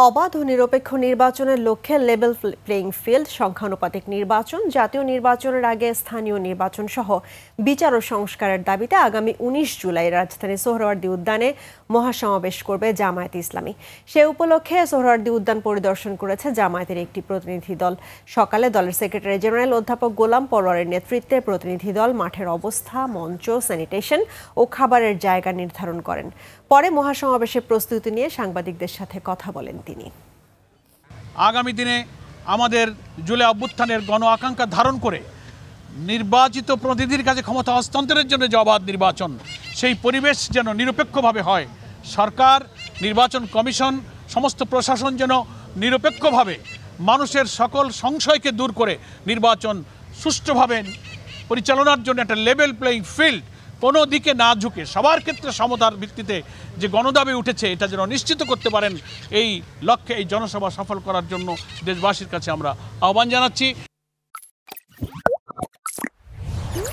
অবাধ ও নিরপেক্ষ নির্বাচনের লক্ষ্যে লেভেল প্লেইং ফিল্ড, সংখ্যানুপাতিক নির্বাচন, জাতীয় নির্বাচনের আগে স্থানীয় নির্বাচন সহ বিচার ও সংস্কারের দাবিতে আগামী ১৯ জুলাই রাজধানীর সোহরাওয়ার্দী উদ্যানে মহাসমাবেশ করবে জামায়াতে ইসলামী। সে উপলক্ষে সোহরাওয়ার্দী উদ্যান পরিদর্শন করেছে জামায়াতের একটি প্রতিনিধি দল। সকালে দলের সেক্রেটারি জেনারেল অধ্যাপক গোলাম পরোয়ারের নেতৃত্বে প্রতিনিধি দল মাঠের অবস্থা, মঞ্চ, স্যানিটেশন ও খাবারের জায়গা নির্ধারণ করেন। পরে মহাসমাবেশের প্রস্তুতি নিয়ে সাংবাদিকদের সাথে কথা বলেন তিনি। আগামী দিনে আমাদের জুলাই অভ্যুত্থানের গণ আকাঙ্ক্ষা ধারণ করে নির্বাচিত প্রতিনিধির কাছে ক্ষমতা হস্তান্তরের জন্য যে অবাধ নির্বাচন, সেই পরিবেশ যেন নিরপেক্ষভাবে হয়। সরকার, নির্বাচন কমিশন, সমস্ত প্রশাসন যেন নিরপেক্ষভাবে মানুষের সকল সংশয়কে দূর করে নির্বাচন সুষ্ঠুভাবে পরিচালনার জন্য একটা লেভেল প্লেইং ফিল্ড, কোনো দিকে না ঝুঁকে সবার ক্ষেত্রে সমতার ভিত্তিতে যে গণদাবি উঠেছে, এটা যেন নিশ্চিত করতে পারেন। এই লক্ষ্যে এই জনসভা সফল করার জন্য দেশবাসীর কাছে আমরা আহ্বান জানাচ্ছি।